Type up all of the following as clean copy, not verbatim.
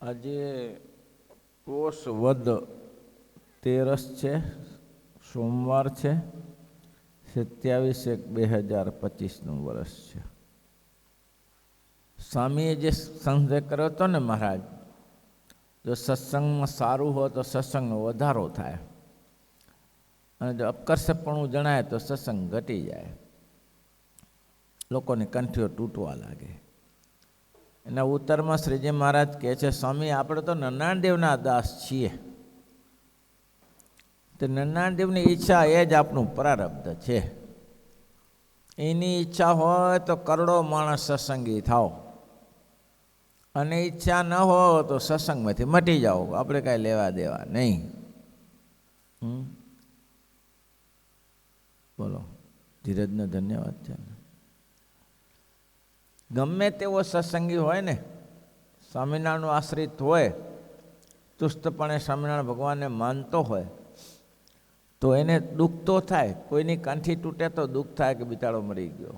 આજે પોષ વદ 13 છે, સોમવાર છે, 27/1/2025 વર્ષ છે. સ્વામીએ જે સંદેશ કર્યો હતો ને મહારાજ, જો સત્સંગમાં સારું હોય તો સત્સંગનો વધારો થાય, અને જો અપકર્ષપણું જણાય તો સત્સંગ ઘટી જાય, લોકોની કંઠીઓ તૂટવા લાગે. એના ઉત્તરમાં શ્રીજી મહારાજ કહે છે, સ્વામી આપણે તો નરનાળદેવના દાસ છીએ, તો નરનાળદેવની ઈચ્છા એ જ આપણું પ્રારબ્ધ છે. એની ઈચ્છા હોય તો કરોડો માણસ સત્સંગી થાવ, અને ઈચ્છા ન હોય તો સત્સંગમાંથી મટી જાઓ, આપણે કાંઈ લેવા દેવા નહીં. બોલો, ધીરજનો ધન્યવાદ છે. ગમે તેવો સત્સંગી હોય ને, સ્વામિનારાયણનું આશ્રિત હોય, ચુસ્તપણે સ્વામિનારાયણ ભગવાનને માનતો હોય, તો એને દુઃખ તો થાય. કોઈની કંઠી તૂટે તો દુઃખ થાય કે બિચારો મરી ગયો.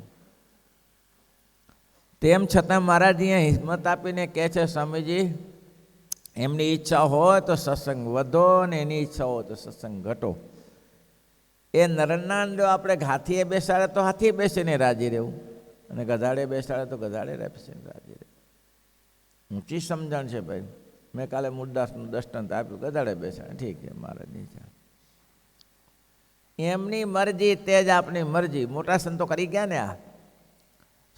તેમ છતાં મહારાજ અહીંયા હિંમત આપીને કહે છે, સ્વામીજી એમની ઈચ્છા હોય તો સત્સંગ વધો, ને એની ઈચ્છા હોય તો સત્સંગ ઘટો. એ નરનાળદેવ આપણે હાથીએ બેસાડે તો હાથીએ બેસીને રાજી રહેવું, અને ગધાડે બેસાડે તો ગધાડે બેસીને રાજી રહેવું. ઊંચી સમજણ છે ભાઈ. મેં કાલે મુદ્દાસનું દૃષ્ટાંત આપ્યું, ગધાડે બેસાડે, ઠીક છે, મહારાજની ઈચ્છા. એમની મરજી તે જ આપણી મરજી. મોટા સંતો કરી ગયા ને. આ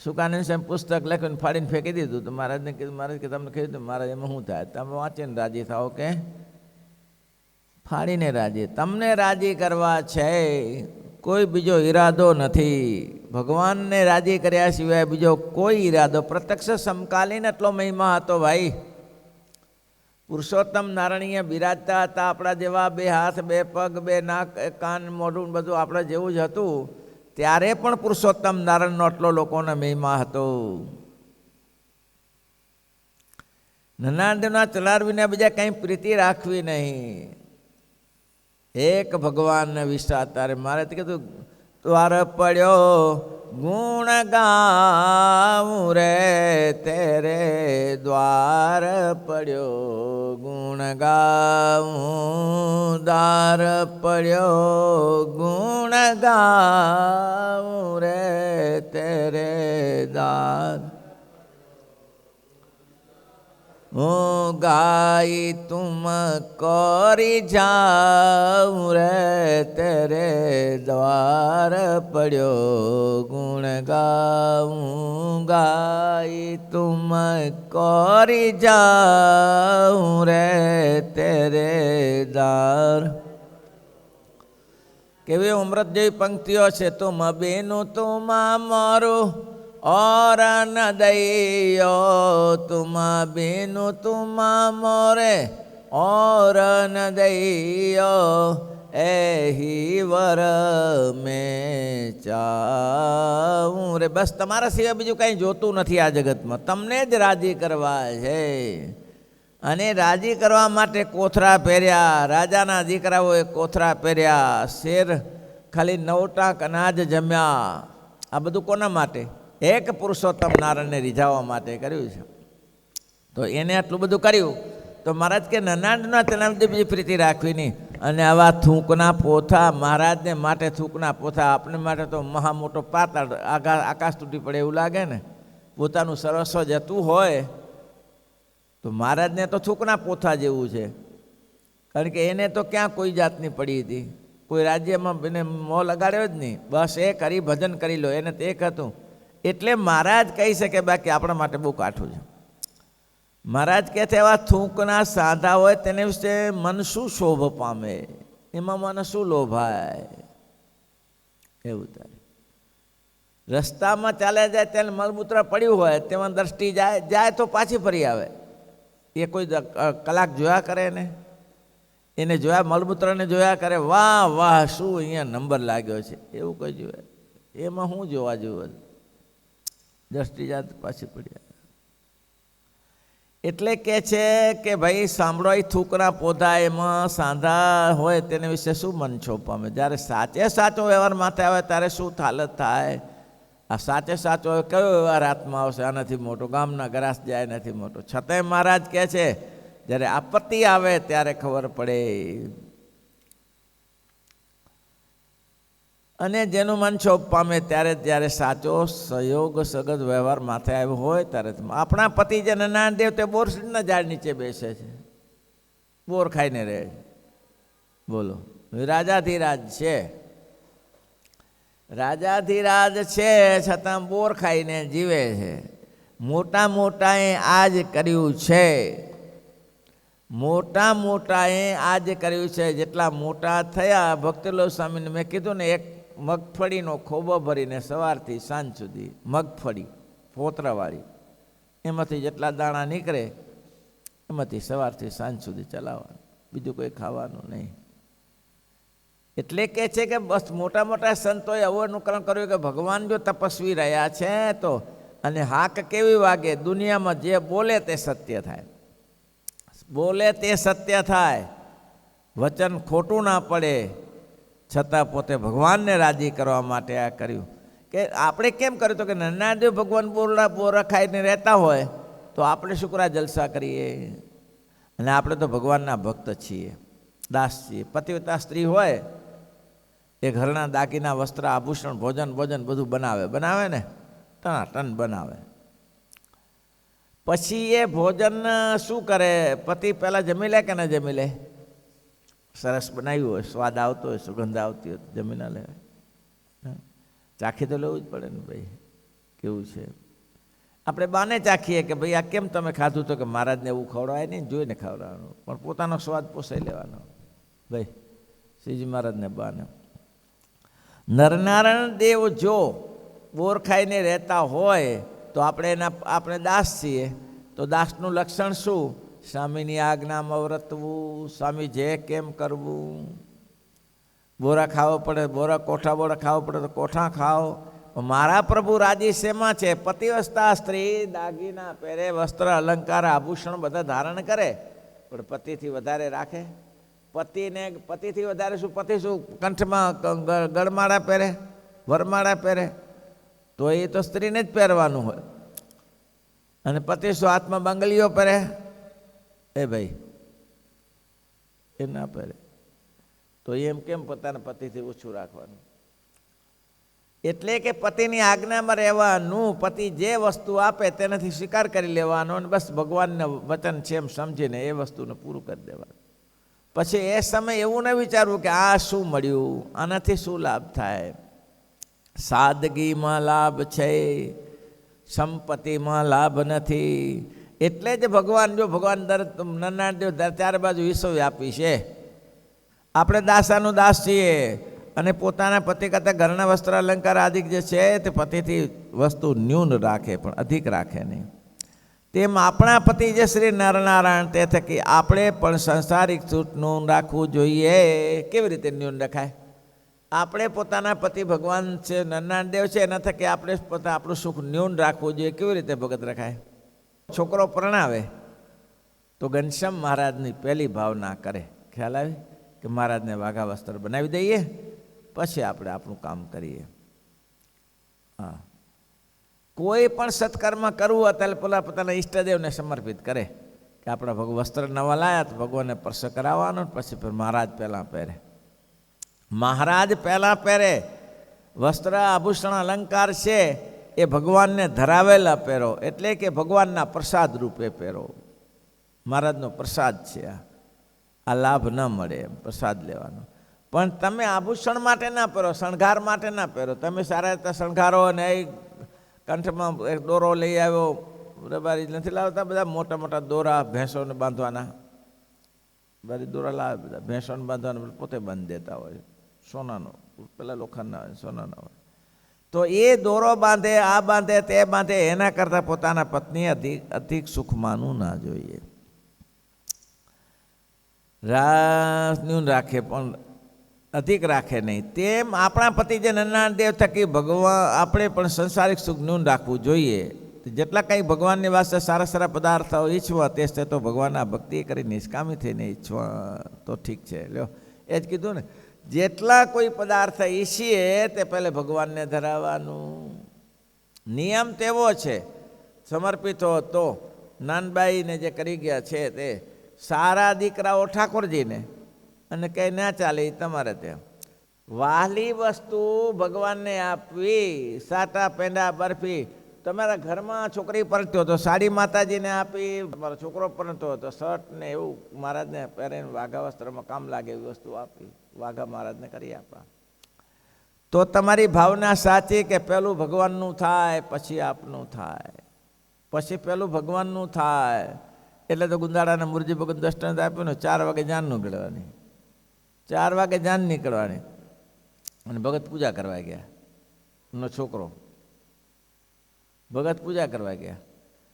સુકાનંદ સાહેબ પુસ્તક લખીને ફાડીને ફેંકી દીધું, તો મહારાજને કીધું, મહારાજ કે તમને કીધું, મહારાજ એમાં શું થાય? તમે વાંચીને રાજી થાઓ કે ફાડીને રાજી? તમને રાજી કરવા છે, કોઈ બીજો ઈરાદો નથી. ભગવાનને રાજી કર્યા સિવાય બીજો કોઈ ઈરાદો. પ્રત્યક્ષ સમકાલીન એટલો મહિમા હતો ભાઈ. પુરુષોત્તમ નારાયણીય બિરાજતા હતા, આપણા જેવા 2 હાથ 2 પગ 2 નાક કાન મોઢું બધું આપણા જેવું જ હતું. ત્યારે પણ પુરુષોત્તમ નારાયણનો આટલો લોકોનો મહિમા હતો. નરનાળદેવના ચલાર વિના બીજા કંઈ પ્રીતિ રાખવી નહીં. એક ભગવાનને વિશ્વાસ. તારે મારે કીધું, દ્વાર પડ્યો ગુણ ગાઉં રે તેરે, દ્વાર પડ્યો ગુણ ગાઉં, દ્વાર પડ્યો ગુણ ગાઉં રે તેરે દ્વાર. હું ગાઈ તુમ કરી જાઉં રે તેરે દ્વાર પડ્યો ગુણ ગાઉં, ગાઈ તુમ કરી જાઉં રે તેરે દ્વાર. કેવી અમૃત જેવી પંક્તિઓ છે. તુમ બેનું તુમ મારું और न दैयो, तुम बिनु तुम मोरे और न दैयो, एही वर में चाऊं रे. બસ તમારા સિવાય બીજું કંઈ જોતું નથી આ જગતમાં. તમને જ રાજી કરવા છે, અને રાજી કરવા માટે કોથરા પહેર્યા. રાજાના દીકરાઓએ કોથરા પહેર્યા. શેર ખાલી 9 ટાંક અનાજ જમ્યા. આ બધું કોના માટે? એક પુરુષોત્તમ નારાયણને રીઝાવવા માટે કર્યું છે. તો એને આટલું બધું કર્યું તો મહારાજ કે નરનાળદેવના ચરણામથી બીજી પ્રીતિ રાખવી નહીં. અને આવા થૂંકના પોથા, મહારાજને માટે થૂંકના પોથા, આપણે માટે તો મહા મોટો પાતાળ, આકાશ તૂટી પડે એવું લાગે ને. પોતાનું સર્વસ્વ જતું હોય તો મહારાજને તો થૂંકના પોથા જેવું છે. કારણ કે એને તો ક્યાં કોઈ જાતની પડી હતી, કોઈ રાજ્યમાં એને મોં લગાડ્યો જ નહીં. બસ એ કરી ભજન કરી લો, એને તે એક હતું. એટલે મહારાજ કહી શકે, બાકી આપણા માટે બહુ કાઠું છે. મહારાજ કહે છે, એવા થૂંકના સાંધા હોય તેને વિશે મન શું શોભ પામે, એમાં મને શું લોભાય. એવું થાય. રસ્તામાં ચાલે જાય તેને મળમૂત્ર પડ્યું હોય, તેમાં દ્રષ્ટિ જાય તો પાછી ફરી આવે. એ કોઈ કલાક જોયા કરે ને, એને જોયા, મળમૂત્રને જોયા કરે, વાહ વાહ શું અહીંયા નંબર લાગ્યો છે, એવું કોઈ જોવે. એમાં શું જોવા જેવું? દ્રષ્ટિ જાત પાછી પડ્યા. એટલે કે છે કે ભાઈ સાંભળો, એ થૂકના પોધા એમાં સાંધા હોય તેને વિશે શું મન છોપ પામે. જ્યારે સાચો વ્યવહાર માથે આવે ત્યારે શું હાલત થાય. આ સાચો કયો વ્યવહાર હાથમાં આવશે? આનાથી મોટો ગામના ગ્રાસ જાય નથી મોટો. છતાંય મહારાજ કહે છે જ્યારે આપત્તિ આવે ત્યારે ખબર પડે. અને જેનું મન ક્ષોભ પામે ત્યારે સાચો સહયોગ સગત વ્યવહાર માથે આવ્યો હોય ત્યારે આપણા પતિ જે નરનારાયણ દેવ તે બોરસીના ઝાડ નીચે બેસે છે, બોર ખાઈને રહે છે. બોલો, રાજાધિરાજ છે, રાજાધિરાજ છે છતાં બોર ખાઈને જીવે છે. મોટા મોટાએ આ જ કર્યું છે, મોટા મોટાએ આ જ કર્યું છે. જેટલા મોટા થયા ભક્તિવલ્લભ સ્વામીને મેં કીધું ને, એક મગફળીનો ખોબો ભરીને સવારથી સાંજ સુધી મગફળી ફોતરાવાળી, એમાંથી જેટલા દાણા નીકળે એમાંથી સવારથી સાંજ સુધી ચલાવવાનું, બીજું કોઈ ખાવાનું નહીં. એટલે કે છે કે બસ મોટા મોટા સંતોએ આવું અનુકરણ કર્યું કે ભગવાન જો તપસ્વી રહ્યા છે તો, અને હાક કેવી વાગે, દુનિયામાં જે બોલે તે સત્ય થાય, બોલે તે સત્ય થાય, વચન ખોટું ના પડે, છતાં પોતે ભગવાનને રાજી કરવા માટે આ કર્યું. કે આપણે કેમ કર્યું તો કે નરનારાયણ દેવ ભગવાન બોરા ખાઈને રહેતા હોય તો આપણે શુક્રા જલસા કરીએ. અને આપણે તો ભગવાનના ભક્ત છીએ, દાસ છીએ. પતિવ્રતા સ્ત્રી હોય એ ઘરના દાગીના વસ્ત્ર આભૂષણ ભોજન બધું બનાવે ને, ટન બનાવે. પછી એ ભોજન શું કરે, પતિ પહેલાં જમી લે કે ન જમી લે? સરસ બનાવ્યું હોય, સ્વાદ આવતો હોય, સુગંધ આવતી હોય, જમી ના લે? ચાખી તો લેવું જ પડે ને ભાઈ, કેવું છે. આપણે બાને ચાખીએ કે ભાઈ આ કેમ તમે ખાધું, તો કે મહારાજને એવું ખવડાવાય નહીં, જોઈને ખવડાવવાનું, પણ પોતાનો સ્વાદ પોસાઈ લેવાનો ભાઈ. શ્રીજી મહારાજને બાને નરનારાયણ દેવ જો બોર ખાઈને રહેતા હોય તો આપણે દાસ છીએ, તો દાસનું લક્ષણ શું? સ્વામીની આજ્ઞામાં વર્તવું, સ્વામી જે કેમ કરવું. બોરા ખાવો પડે, કોઠા બોરા ખાવો પડે તો કોઠા ખાઓ. મારા પ્રભુ રાજી શેમાં છે? પતિવસ્તા સ્ત્રી દાગીના પહેરે, વસ્ત્ર અલંકાર આભૂષણ બધા ધારણ કરે, પણ પતિથી વધારે રાખે? પતિથી વધારે શું? પતિ શું કંઠમાં ગળમાળા પહેરે, વરમાળા પહેરે? તો એ તો સ્ત્રીને જ પહેરવાનું હોય. અને પતિ શું હાથમાં બંગલીઓ પહેરે? એ ભાઈ એ ના પહેરે. તો એમ કેમ પોતાના પતિથી ઓછું રાખવાનું? એટલે કે પતિની આજ્ઞામાં રહેવાનું, પતિ જે વસ્તુ આપે તેનાથી સ્વીકાર કરી લેવાનો, અને બસ ભગવાનને વચન છે એમ સમજીને એ વસ્તુને પૂરું કરી દેવાનું. પછી એ સમય એવું ન વિચારવું કે આ શું મળ્યું, આનાથી શું લાભ થાય. સાદગીમાં લાભ છે, સંપત્તિમાં લાભ નથી. એટલે જ ભગવાન નરનારાયણ દેવ ચારે બાજુ વિશ્વ વ્યાપી છે. આપણે દાસાનું દાસ છીએ, અને પોતાના પતિ કરતાં ઘરના વસ્ત્ર અલંકાર આદિ જે છે તે પતિથી વસ્તુ ન્યૂન રાખે, પણ અધિક રાખે નહીં. તેમ આપણા પતિ જે શ્રી નરનારાયણ, તે થકી આપણે પણ સંસારિક સુખ ન્યૂન રાખવું જોઈએ. કેવી રીતે ન્યૂન રખાય? આપણે પોતાના પતિ ભગવાન છે, નરનારાયણ દેવ છે, એના થકી આપણે પોતા આપણું સુખ ન્યૂન રાખવું જોઈએ. કેવી રીતે ભગત રખાય? છોકરો પરણાવે તો ઘનશ્યામ મહારાજની પહેલી ભાવના કરે, ખ્યાલ આવી કે મહારાજને વાઘા વસ્ત્ર બનાવી દઈએ, પછી આપણે આપણું કામ કરીએ. હા, કોઈ પણ સત્કર્મ કરવું અત્યારે પેલા પોતાના ઈષ્ટદેવને સમર્પિત કરે કે આપણા વસ્ત્ર નવા લાયા તો ભગવાનને સ્પર્શ કરાવવાનો, પછી મહારાજ પહેલાં પહેરે. મહારાજ પહેલાં પહેરે. વસ્ત્ર આભૂષણ અલંકાર છે એ ભગવાનને ધરાવેલા પહેરો, એટલે કે ભગવાનના પ્રસાદ રૂપે પહેરો. મહારાજનો પ્રસાદ છે આ લાભ ન મળે એમ પ્રસાદ લેવાનો. પણ તમે આભૂષણ માટે ના પહેરો, શણગાર માટે ના પહેરો. તમે સારા રીતે શણગારો, અને એ કંઠમાં એક દોરો લઈ આવ્યો, રબારી નથી લાવતા બધા મોટા મોટા દોરા ભેંસોને બાંધવાના, બધી દોરા લાવે બધા ભેંસોને બાંધવાના, પોતે બાંધી દેતા હોય સોનાનો, પેલા લોખંડના હોય, સોનાના હોય. તો એ દોરો બાંધે, આ બાંધે, તે બાંધે, એના કરતાં પોતાના પત્ની અધિક સુખ માનવું ના જોઈએ. ન્યૂન રાખે પણ અધિક રાખે નહીં. તેમ આપણા પતિ જે નરનારાયણ દેવ થકી ભગવાન આપણે પણ સંસારિક સુખ ન્યૂન રાખવું જોઈએ. જેટલા કંઈ ભગવાનની વાસ્તે સારા સારા પદાર્થો ઈચ્છવા તે તો ભગવાનના ભક્તિ કરી નિષ્કામી થઈને ઈચ્છવા તો ઠીક છે. લ્યો, એ જ કીધું ને, જેટલા કોઈ પદાર્થ ઈચ્છીએ તે પહેલે ભગવાનને ધરાવવાનું. નિયમ તેવો છે, સમર્પિત હો તો. નાનબાઈને જે કરી ગયા છે તે સારા દીકરાઓ ઠાકોરજીને અને કંઈ ના ચાલે એ તમારે ત્યાં. વાહલી વસ્તુ ભગવાનને આપવી, સાટા પેંડા બરફી. તમારા ઘરમાં છોકરી પરણતો હતો, સાડી માતાજીને આપી. તમારો છોકરો પરણતો હતો, શર્ટ ને એવું મહારાજને પહેરીને વાઘા વસ્ત્રમાં કામ લાગે એવી વસ્તુ આપી, વાઘા મહારાજને કરી આપવા. તો તમારી ભાવના સાચી કે પહેલું ભગવાનનું થાય પછી આપનું થાય, પછી પહેલું ભગવાનનું થાય. એટલે તો ગુંદાળાના મુરજી ભગત દર્શન આપ્યું ને 4 વાગે જાન નીકળવાની, 4 વાગે જાન નીકળવાની. અને ભગત પૂજા કરવા ગયા, એમનો છોકરો ભગત પૂજા કરવા ગયા.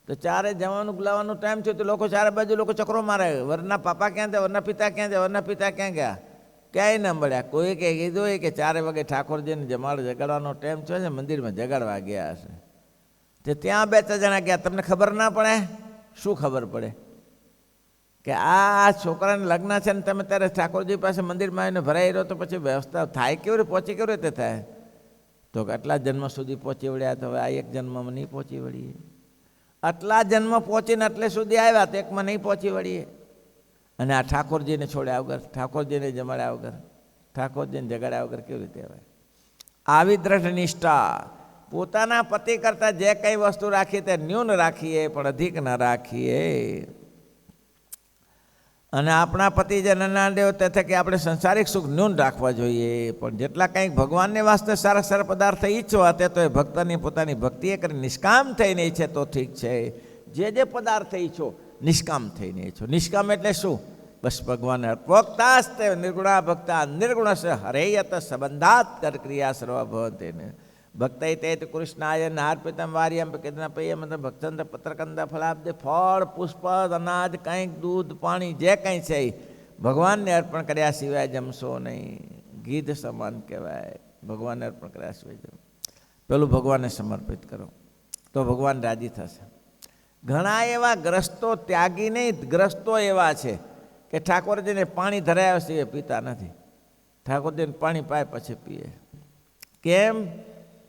તો 4 જવાનું બોલાવવાનું ટાઈમ થયો તો લોકો 4 બાજુ લોકો ચક્રો મારે, વરના પાપા ક્યાં છે, વરના પિતા ક્યાં છે, વરના પિતા ક્યાં ગયા, ક્યાંય ન મળ્યા. કોઈ કે કીધું કે 4 વાગે ઠાકોરજીને જમાડ જગાડવાનો ટાઈમ છે ને, મંદિરમાં જગાડવા ગયા હશે. તે ત્યાં 2-3 જણા ગયા. તમને ખબર ના પડે? શું ખબર પડે? કે આ છોકરાને લગ્ન છે ને તમે ત્યારે ઠાકોરજી પાસે મંદિરમાં આવીને ભરાઈ રહ્યો, તો પછી વ્યવસ્થા થાય કેવી રીતે, પહોંચી કેવી રીતે થાય? તો આટલા જન્મ સુધી પહોંચી વળ્યા, તો હવે આ એક જન્મમાં નહીં પહોંચી વળીએ. આટલા જન્મ પહોંચીને એટલે સુધી આવ્યા તો એકમાં નહીં પહોંચી વળીએ. અને આ ઠાકોરજીને છોડ્યા વગર, ઠાકોરજીને જમાડ્યા વગર, ઠાકોરજીને જગાડ્યા વગર કેવી રીતે આવે? આવી દ્રઢ નિષ્ઠા, પોતાના પતિ કરતાં જે કંઈ વસ્તુ રાખીએ તે ન્યૂન રાખીએ પણ અધિક ન રાખીએ. અને આપણા પતિ જે નાના દેવ તે થકી આપણે સંસારિક સુખ ન્યૂન રાખવા જોઈએ. પણ જેટલા કંઈક ભગવાનને વાસ્તે સારા સારા પદાર્થ ઈચ્છવા તે તો એ ભક્તની પોતાની ભક્તિએ કરી નિષ્કામ થઈને ઈચ્છે તો ઠીક છે. જે પદાર્થ ઈચ્છો નિષ્કામ થઈને ઈચ્છો. નિષ્કામ એટલે શું? બસ ભગવાન ભોક્તાસ્તે નિર્ગુણા ભક્તા નિર્ગુણ સે હરેયત સંબંધાત કર ક્રિયા સર્વભવતે ભક્તૈ તે કૃષ્ણાય નાર્પિતમ વાર્યમ કેદના પૈયમ ભક્તંદ પત્રકંદ ફલાબ્દે, ફળ પુષ્પ અનાજ કંઈક દૂધ પાણી જે કંઈ છે ભગવાનને અર્પણ કર્યા સિવાય જમશો નહીં. ગીધ સમાન કહેવાય, ભગવાનને અર્પણ કર્યા સિવાય જમ. પેલું ભગવાનને સમર્પિત કરો તો ભગવાન રાજી થશે. ઘણા એવા ગ્રસ્તો, ત્યાગી નહીં, ગ્રસ્તો એવા છે કે ઠાકોરજીને પાણી ધરાયા સિવાય પીતા નથી. ઠાકોરજીને પાણી પાય પછી પીએ. કેમ?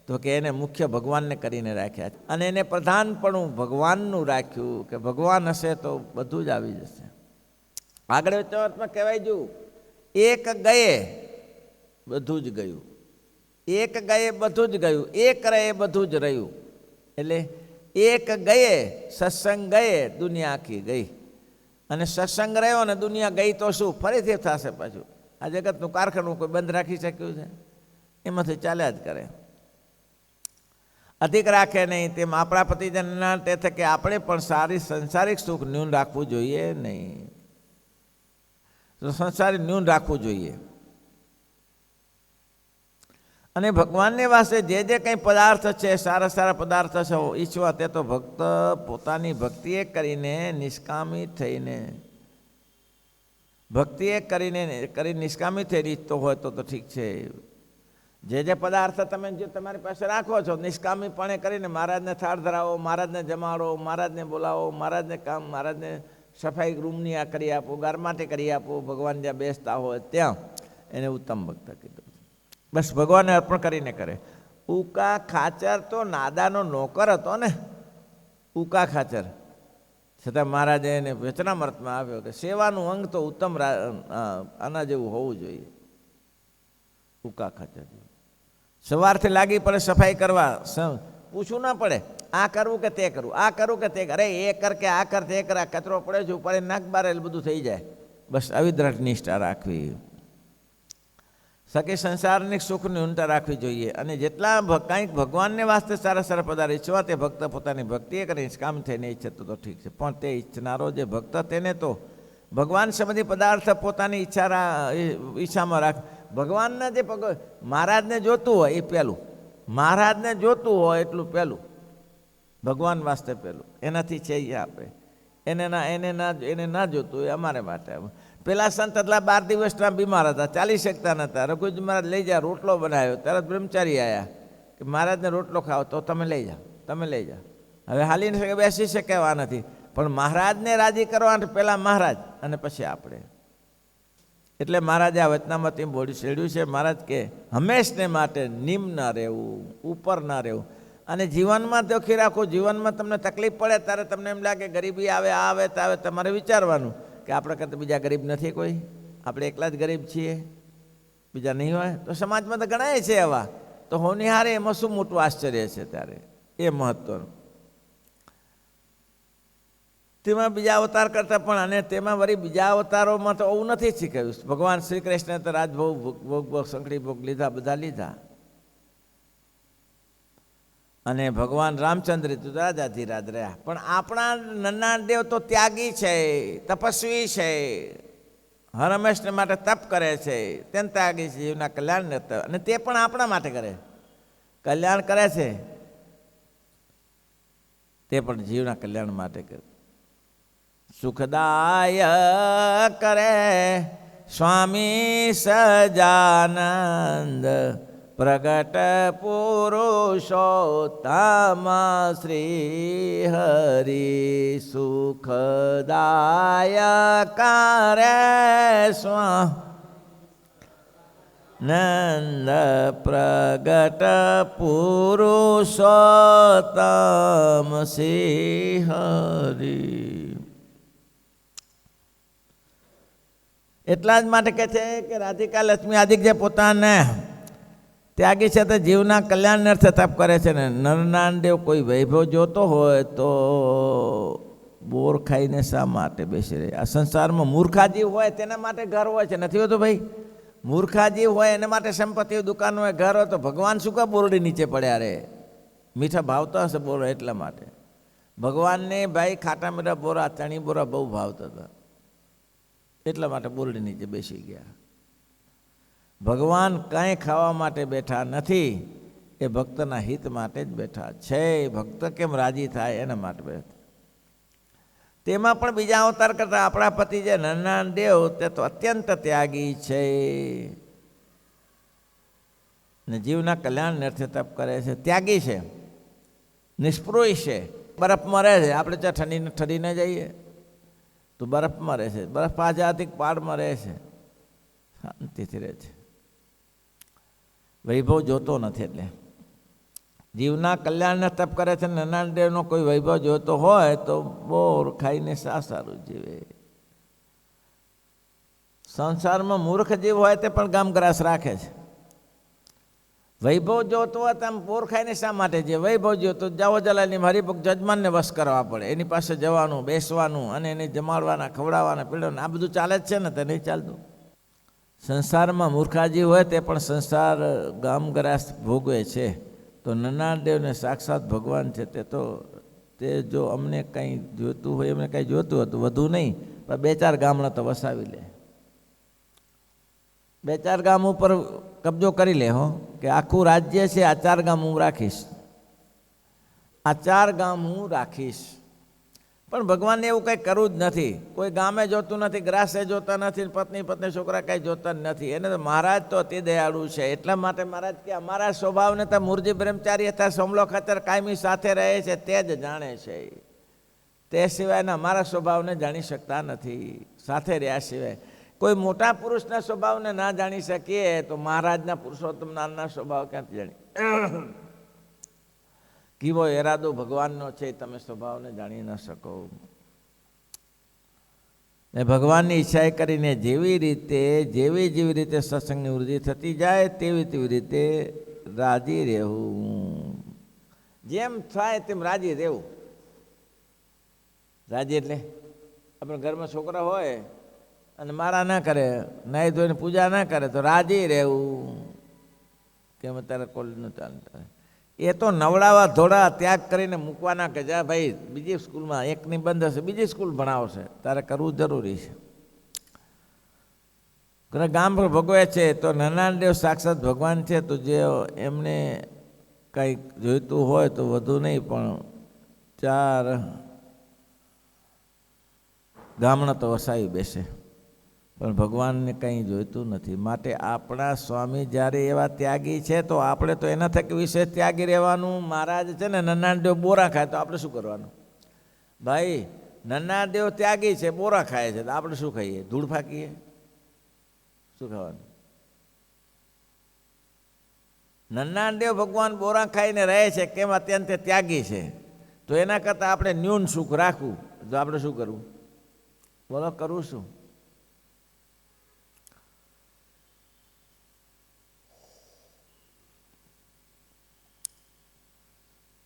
તો કે એને મુખ્ય ભગવાનને કરીને રાખ્યા છે અને એને પ્રધાનપણું ભગવાનનું રાખ્યું કે ભગવાન હશે તો બધું જ આવી જશે. આગળ ચૌથમાં કહેવાય જો એક ગયે બધું જ ગયું, એક ગયે બધું જ ગયું, એક રહે બધું જ રહ્યું. એટલે એક ગયે સત્સંગ ગયે દુનિયા આખી ગઈ. અને સત્સંગ રહ્યો ને દુનિયા ગઈ તો શું? ફરીથી થશે પાછું. આ જગતનું કારખાનું કોઈ બંધ રાખી શક્યું છે? એમાંથી ચાલ્યા જ કરે. અધિક રાખે નહીં. તેમ આપણા પતિજનના તે થકે આપણે પણ સારી સંસારિક સુખ ન્યૂન રાખવું જોઈએ નહીં. તો સંસારી ન્યૂન રાખવું જોઈએ. અને ભગવાનને વાસ્તે જે કંઈ પદાર્થ છે, સારા સારા પદાર્થ છે ઈચ્છવા તે તો ભક્ત પોતાની ભક્તિએ કરીને નિષ્કામી થઈને, ભક્તિએ કરી નિષ્કામી થઈને ઈચ્છતો હોય તો ઠીક છે. જે પદાર્થ તમે જો તમારી પાસે રાખો છો નિષ્કામીપણે કરીને મહારાજને થાળ ધરાવો, મહારાજને જમાડો, મહારાજને બોલાવો, મહારાજને કામ, મહારાજને સફાઈ રૂમની આ કરી આપો, ગારમાટી કરી આપો, ભગવાન જ્યાં બેસતા હોય ત્યાં, એને ઉત્તમ ભક્ત કીધું. બસ ભગવાનને અર્પણ કરીને કરે. ઉકા ખાચર તો નાદાનો નોકર હતો ને, ઉકા ખાચર, છતાં મહારાજે એને વચનામૃતમાં આવ્યો કે સેવાનું અંગ તો ઉત્તમ આના જેવું હોવું જોઈએ. ઉકા ખાચર સવારથી લાગી પડે સફાઈ કરવા, પૂછવું ના પડે આ કરવું કે તે કરવું, આ કરવું કે તે, અરે એ કર કે આ કર તે કર, આ કચરો પડે છે ઉપર નાક બાર એટલે બધું થઈ જાય. બસ આવી દ્રઢ નિષ્ઠા રાખવી. સકે સંસારની સુખની ઊંટા રાખવી જોઈએ. અને જેટલા કંઈક ભગવાનને વાસ્તે સારા સારા પદાર્થ ઈચ્છવા તે ભક્ત પોતાની ભક્તિએ કરી નિષ્કામ થઈને ઈચ્છે તો ઠીક છે. પણ તે ઈચ્છનારો જે ભક્ત તેને તો ભગવાન સંબંધી પદાર્થ પોતાની ઈચ્છામાં રાખ. ભગવાનના જે મહારાજને જોતું હોય એ પહેલું, મહારાજને જોતું હોય એટલું પહેલું, ભગવાન વાસ્તે પહેલું. એનાથી છે એ આપે, એને ના જોતું એ અમારે માટે. પેલા સંત એટલા 12 દિવસના બીમાર હતા, ચાલી શકતા નહોતા. રઘુજી મહારાજ લઈ જા, રોટલો બનાવ્યો. તરત બ્રહ્મચારી આવ્યા કે મહારાજને રોટલો ખાઓ તો તમે લઈ જાઓ, તમે લઈ જાઓ. હવે હાલી ન શકે, બેસી શકે એવા નથી. પણ મહારાજને રાજી કરવા પહેલાં મહારાજ અને પછી આપણે. એટલે મહારાજે આ વચનામૃત બોડી છેડ્યું છે. મહારાજ કે હંમેશને માટે નિમ્ન રહેવું, ઉપર ના રહેવું. અને જીવનમાં દુઃખી રાખવું. જીવનમાં તમને તકલીફ પડે ત્યારે તમને એમ લાગે ગરીબી આવે, આવે તો આવે, તમારે વિચારવાનું કે આપણા કરતાં બીજા ગરીબ નથી કોઈ, આપણે એકલા જ ગરીબ છીએ, બીજા નહીં હોય? તો સમાજમાં તો ઘણાય છે એવા. તો હોનિહારે એમાં શું મોટું આશ્ચર્ય છે? ત્યારે એ મહત્વનું. તેમાં બીજા અવતાર કરતાં પણ, અને તેમાં વળી બીજા અવતારોમાં તો આવું નથી શીખ્યું. ભગવાન શ્રી કૃષ્ણે તો રાજભોગ સંકળી ભોગ લીધા, બધા લીધા. અને ભગવાન રામચંદ્ર તો રાજાધિરાજ રહ્યા. પણ આપણા નન્નાદેવ તો ત્યાગી છે, તપસ્વી છે, હર હંમેશને માટે તપ કરે છે, તેમ ત્યાગી છે, જીવના કલ્યાણ. અને તે પણ આપણા માટે કરે, કલ્યાણ કરે છે, તે પણ જીવના કલ્યાણ માટે કરે. સુખદાય કરે સ્વામી સજાનંદ, પ્રગટ પુરુષોત્તમ શ્રી હરિ. સુખદાય કરે સ્વાનંદ, પ્રગટ પુરુષોત્તમ શ્રી હરિ. એટલા જ માટે કહે છે કે રાધિકા લક્ષ્મી આદિક જે પોતાને ત્યાગી છે તે જીવના કલ્યાણને અર્થે તપ કરે છે. ને નરનાનદેવ કોઈ વૈભવ જોતો હોય તો બોર ખાઈને શા માટે બેસી રહે? આ સંસારમાં મૂર્ખાજીવ હોય તેના માટે ઘર હોય છે, નથી હોતું ભાઈ? મૂર્ખાજીવ હોય એના માટે સંપત્તિ, દુકાન હોય, ઘર હોય. તો ભગવાન શું કા બોરડી નીચે પડ્યા રે? મીઠા ભાવતા હશે બોરો, એટલા માટે. ભગવાનને ભાઈ ખાટા મીઠા બોરા, ચણી બોરા બહુ ભાવતા હતા, એટલા માટે બોરડી નીચે બેસી ગયા. ભગવાન કાંઈ ખાવા માટે બેઠા નથી, એ ભક્તના હિત માટે જ બેઠા છે. ભક્ત કેમ રાજી થાય એના માટે બેઠા. તેમાં પણ બીજા અવતાર કરતા આપણા પતિ જે નરનાનદેવ, તે તો અત્યંત ત્યાગી છે ને જીવના કલ્યાણ અર્થે તપ કરે છે. ત્યાગી છે, નિષ્પૃહ છે. બરફમાં રહે છે, આપણે ત્યાં ઠરી ન જઈએ તો બરફમાં રહે છે, બરફ આઝાદી પહાડમાં રહે છે, શાંતિથી રહે છે. વૈભવ જોતો નથી, એટલે જીવના કલ્યાણને તપ કરે છે. નરનાનદેવનો કોઈ વૈભવ જોતો હોય તો બોર ખાઈને શા સારું જીવે? સંસારમાં મૂર્ખ જીવ હોય તે પણ ગામગ્રાસ રાખે છે. વૈભવ જોતો હોય તો આમ બોર ખાઈને શા માટે જીવે? વૈભવ જોતો જાવો જલાલની હરિભક્ત જજમાનને વશ કરવા પડે, એની પાસે જવાનું, બેસવાનું, અને એને જમાડવાના, ખવડાવવાના, પીડવાના, આ બધું ચાલે જ છે ને? તે નહીં ચાલતું. સંસારમાં મૂર્ખાજી હોય તે પણ સંસાર ગામગ્રાસ ભોગવે છે. તો નરનાનદેવને સાક્ષાત ભગવાન છે. તે જો અમને કંઈ જોતું હોય, એમને કંઈ જોતું હતું, વધુ નહીં પણ 2-4 ગામડા તો વસાવી લે, 2-4 ગામ ઉપર કબજો કરી લે. હો કે આખું રાજ્ય છે, આ 4 ગામ હું રાખીશ, આ 4 ગામ હું રાખીશ. પણ ભગવાનને એવું કંઈ કરવું જ નથી. કોઈ ગામે જોતું નથી, ગ્રાસે જોતા નથી, પત્ની છોકરા કાંઈ જોતા જ નથી. એને તો મહારાજ તો અતિ દયાળુ છે. એટલા માટે મહારાજ કે અમારા સ્વભાવને તો મૂળજી બ્રહ્મચારી હતા, સોમલો ખાતર કાયમી સાથે રહે છે, તે જ જાણે છે. તે સિવાયના અમારા સ્વભાવને જાણી શકતા નથી, સાથે રહ્યા સિવાય. કોઈ મોટા પુરુષના સ્વભાવને ના જાણી શકીએ તો મહારાજના પુરુષોત્તમ નામના સ્વભાવ ક્યાંથી જાણી? કેવો એરાદો ભગવાનનો છે, તમે સ્વભાવને જાણી ન શકો. ને ભગવાનની ઈચ્છા કરીને જેવી રીતે સત્સંગની વૃદ્ધિ થતી જાય તેવી રીતે રાજી રહેવું. જેમ થાય તેમ રાજી રહેવું. રાજી એટલે આપણે ઘરમાં છોકરા હોય અને મારા ના કરે, નાહી ધોઈને પૂજા ના કરે તો રાજી રહેવું, કેમ અત્યારે કોલેજનું ચાલતા. એ તો નવડાવા ધોળા ત્યાગ કરીને મૂકવાના કે જા ભાઈ બીજી સ્કૂલમાં, એકની બંધ હશે બીજી સ્કૂલ ભણાવશે, તારે કરવું જરૂરી છે. ગામ પર ભગવે છે તો નરનાનદેવ સાક્ષાત ભગવાન છે. તો જે એમને કંઈક જોઈતું હોય તો વધુ નહીં પણ 4 ગામડા તો વસાવી બેસે, પણ ભગવાનને કંઈ જોઈતું નથી. માટે આપણા સ્વામી જ્યારે એવા ત્યાગી છે તો આપણે તો એના થકી વિશેષ ત્યાગી રહેવાનું. મહારાજ છે ને નરનાનદેવ બોરા ખાય તો આપણે શું કરવાનું? ભાઈ નરનાનદેવ ત્યાગી છે, બોરા ખાય છે, તો આપણે શું ખાઈએ? ધૂળ ફાંકીએ? શું ખાવાનું? નરનાનદેવ ભગવાન બોરા ખાઈને રહે છે, કેમ? અત્યંત ત્યાગી છે. તો એના કરતાં આપણે ન્યૂન સુખ રાખવું, તો આપણે શું કરવું? બોલો કરું શું?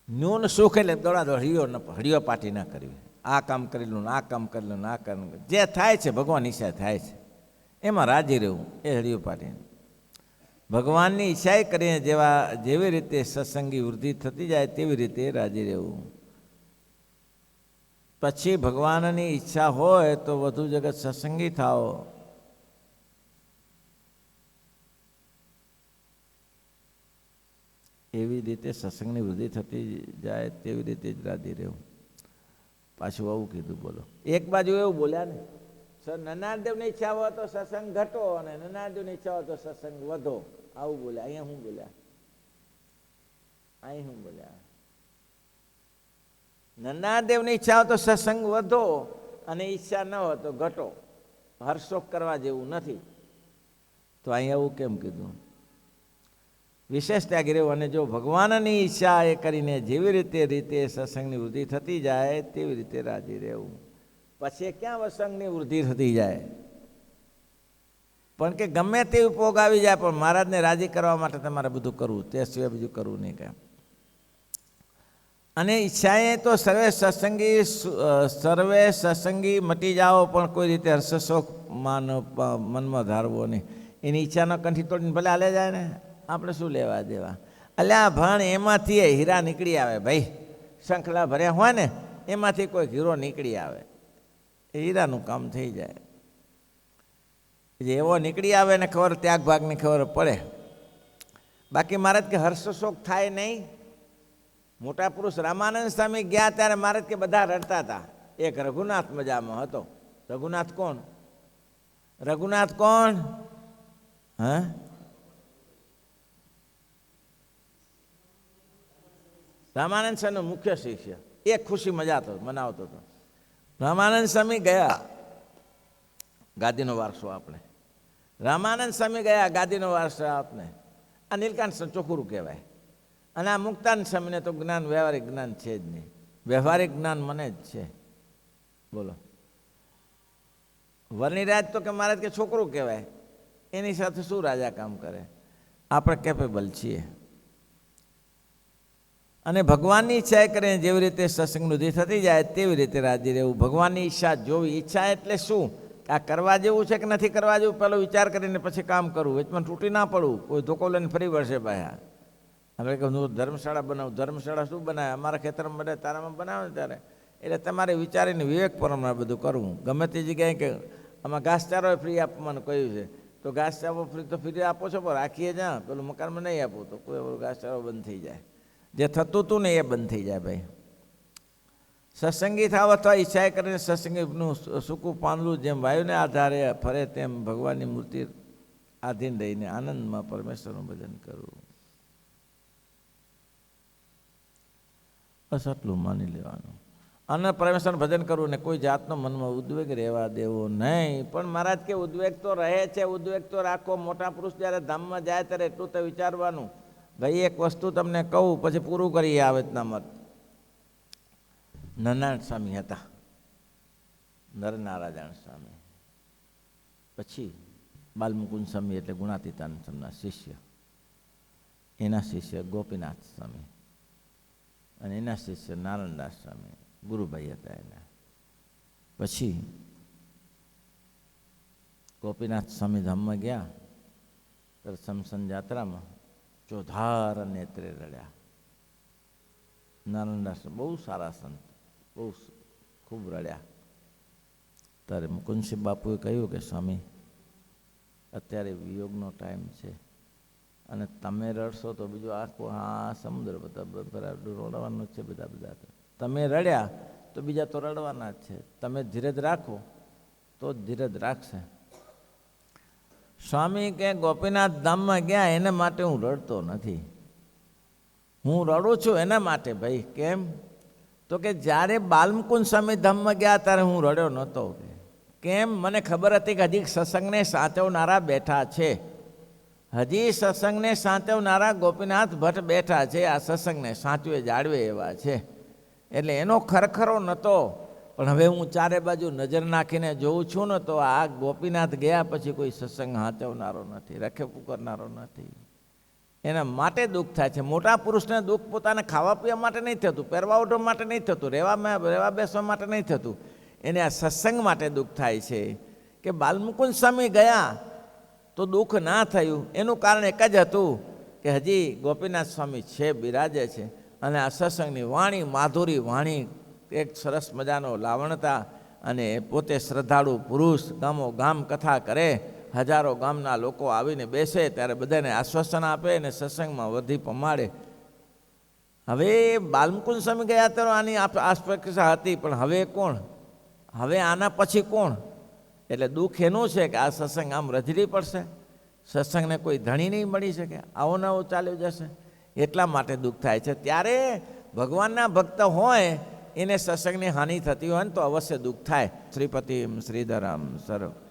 ન્યૂન સુખ એટલે દોડા હળીઓ પાટી ના કરવી. આ કામ કરી લઉં, આ કામ કરી લઉં, આ કામ જે થાય છે ભગવાન ઈચ્છા થાય છે એમાં રાજી રહેવું, એ હળીઓ પાટી. ભગવાનની ઈચ્છાએ કરીને જેવી રીતે સત્સંગી વૃદ્ધિ થતી જાય તેવી રીતે રાજી રહેવું. પછી ભગવાનની ઈચ્છા હોય તો વધુ જગત સત્સંગી થાઓ. એવી રીતે સત્સંગની વૃદ્ધિ થતી જાય તેવી રીતે જ રાજી રહેવું. પાછું આવું કીધું. બોલો, એક બાજુ એવું બોલ્યા ને, નનાદેવની ઈચ્છા હોય તો સત્સંગ ઘટો અને નનાદેવની ઈચ્છા હોય તો સત્સંગ વધો. આવું બોલ્યા. અહીંયા શું બોલ્યા? અહીં શું બોલ્યા? નનાદેવની ઈચ્છા હોય તો સત્સંગ વધો અને ઈચ્છા ન હોય તો ઘટો. હર્ષોક કરવા જેવું નથી. તો અહીંયા એવું કેમ કીધું? વિશેષ ત્યાગી રહેવું. અને જો ભગવાનની ઈચ્છા એ કરીને જેવી રીતે સત્સંગની વૃદ્ધિ થતી જાય તેવી રીતે રાજી રહેવું. પછી ક્યાં સત્સંગની વૃદ્ધિ થતી જાય? પણ કે ગમે તે ઉપયોગ આવી જાય પણ મહારાજને રાજી કરવા માટે તમારે બધું કરવું, તે સિવાય બીજું કરવું નહીં કાંઈ. અને ઈચ્છાએ તો સર્વે સત્સંગી મટી જાઓ પણ કોઈ રીતે હર્ષશોક મનમાં ધારવો નહીં. એની ઈચ્છાનો કંઠી તોડીને ભલે હાલે જાય ને, આપણે શું લેવા દેવા? અલ્યા ભણ એમાંથી હીરા નીકળી આવે ભાઈ. શંખલા ભર્યા હોય ને એમાંથી કોઈ હીરો નીકળી આવે, એ હીરાનું કામ થઈ જાય. જે એવો નીકળી આવે ને ખબર ત્યાગ ભાગની ખબર પડે. બાકી મહારાજ કે હર્ષશોક થાય નહીં. મોટા પુરુષ રામાનંદ સ્વામી ગયા ત્યારે મહારાજ કે બધા રડતા હતા. એક રઘુનાથ મજામાં હતો. રઘુનાથ કોણ? રઘુનાથ કોણ? હા, રામાનંદ સ્વામીનો મુખ્ય શિષ્ય. એ ખુશી મનાવતો હતો. રામાનંદ સ્વામી ગયા, ગાદીનો વારસો આપણે. રામાનંદ સ્વામી ગયા, ગાદીનો વારસો આપને. આ નીલકાંઠ ચોખ્ખું કહેવાય. અને આ મુક્તાનંદ સ્વામીને તો જ્ઞાન વ્યવહારિક જ્ઞાન છે જ નહીં. વ્યવહારિક જ્ઞાન મને જ છે. બોલો, વર્ણિરાજ તો કે મહારાજ કે છોકરું કહેવાય, એની સાથે શું રાજા કામ કરે? આપણે કેપેબલ છીએ. અને ભગવાનની ઈચ્છા કરીને જેવી રીતે સત્સંગ વૃદ્ધિ થતી જાય તેવી રીતે રાજી રહેવું. ભગવાનની ઈચ્છા જોવી. ઈચ્છા એટલે શું? આ કરવા જેવું છે કે નથી કરવા જેવું, પહેલો વિચાર કરીને પછી કામ કરવું. વચમાં તૂટી ના પડવું. કોઈ ધોકો લઈને ફરી વળશે પાછા. આપણે કહું હું ધર્મશાળા બનાવું. ધર્મશાળા શું બનાવે? અમારા ખેતરમાં બધે તારામાં બનાવે ને ત્યારે. એટલે તમારે વિચારીને વિવેક પ્રમાણે બધું કરવું. ગમે તે જગ્યાએ કે આમાં ઘાસચારો ફ્રી આપવાનું કહ્યું છે તો ઘાસચારો ફ્રી આપો છો, પણ રાખીએ જ્યાં પેલું મકાનમાં નહીં આપો તો કોઈ ઘાસચારો બંધ થઈ જાય. જે થતું હતું ને એ બંધ થઈ જાય ભાઈ. સત્સંગી થાવ અથવા ઈચ્છાએ કરીને સત્સંગીનું સૂકું પાંદડું જેમ વાયુને આધારે ફરે તેમ ભગવાનની મૂર્તિ આધીન રહીને આનંદમાં પરમેશ્વરનું ભજન કરવું. બસ આટલું માની લેવાનું. અને પરમેશ્વરનું ભજન કરવું ને કોઈ જાતનો મનમાં ઉદ્વેગ રહેવા દેવો નહીં. પણ મહારાજ કે ઉદ્વેગ તો રહે છે, ઉદ્વેગ તો રાખો. મોટા પુરુષ જ્યારે ધામમાં જાય ત્યારે એટલું તો વિચારવાનું. ભાઈ એક વસ્તુ તમને કહું પછી પૂરું કરીએ આ વેતના મત. નરનારાયણ સ્વામી હતા, નરનારાયણ સ્વામી. પછી બાલમુકુંદ સ્વામી એટલે ગુણાતીતાનંદ સ્વામીના શિષ્ય. એના શિષ્ય ગોપીનાથ સ્વામી અને એના શિષ્ય નારાયણદાસ સ્વામી ગુરુભાઈ હતા એના. પછી ગોપીનાથ સ્વામી ધામમાં ગયા ત્યારે સમસન જાત્રામાં ચોધાર નેત્રે રડ્યા. નારાયણદાસ બહુ સારા સંત, બહુ ખૂબ રડ્યા. ત્યારે મુકુંદસિંહ બાપુએ કહ્યું કે સ્વામી અત્યારે વિયોગનો ટાઈમ છે અને તમે રડશો તો બીજું આખું આ સમુદ્ર બધા રડવાનું છે. બધા તમે રડ્યા તો બીજા તો રડવાના જ છે. તમે ધીરજ રાખો તો ધીરજ રાખશે. સ્વામી કે ગોપીનાથ ધામમાં ગયા એના માટે હું રડતો નથી, હું રડું છું એના માટે. ભાઈ કેમ? તો કે જ્યારે બાલમુકુંદ સ્વામી ધામમાં ગયા ત્યારે હું રડ્યો નહોતો. કેમ? મને ખબર હતી કે હજી સત્સંગને સાચવનારા બેઠા છે. હજી સત્સંગને સાચવનારા ગોપીનાથ ભટ્ટ બેઠા છે. આ સત્સંગને સાચવે જાળવે એવા છે. એટલે એનો ખરખરો નહોતો. પણ હવે હું ચારે બાજુ નજર નાખીને જોઉં છું ને તો આ ગોપીનાથ ગયા પછી કોઈ સત્સંગ હાચવનારો નથી, રખેપુ કરનારો નથી. એના માટે દુઃખ થાય છે. મોટા પુરુષને દુઃખ પોતાને ખાવા પીવા માટે નહીં થતું, પહેરવા ઓઢવા માટે નહીં થતું, રહેવા બેસવા માટે નહીં થતું, એને આ સત્સંગ માટે દુઃખ થાય છે. કે બાલમુકુંદ સ્વામી ગયા તો દુઃખ ના થયું એનું કારણ એક જ હતું કે હજી ગોપીનાથ સ્વામી છે, બિરાજે છે, અને આ સત્સંગની વાણી, માધુરી વાણી, એક સરસ મજાનો લાવણતા, અને પોતે શ્રદ્ધાળુ પુરુષ ગામો ગામ કથા કરે, હજારો ગામના લોકો આવીને બેસે ત્યારે બધાને આશ્વાસન આપે અને સત્સંગમાં વધી પમાડે. હવે બાલમુકુંદ સ્વામી ગયા ત્યારે આની અપેક્ષા હતી, પણ હવે કોણ? હવે આના પછી કોણ? એટલે દુઃખ એનું છે કે આ સત્સંગ આમ રજડી પડશે, સત્સંગને કોઈ ધણી નહીં મળી શકે, આવો નવો ચાલ્યો જશે, એટલા માટે દુઃખ થાય છે. ત્યારે ભગવાનના ભક્ત હોય એને સત્સંગની હાનિ થતી હોય ને તો અવશ્ય દુઃખ થાય. શ્રીપતિ શ્રીધરમ સર્વ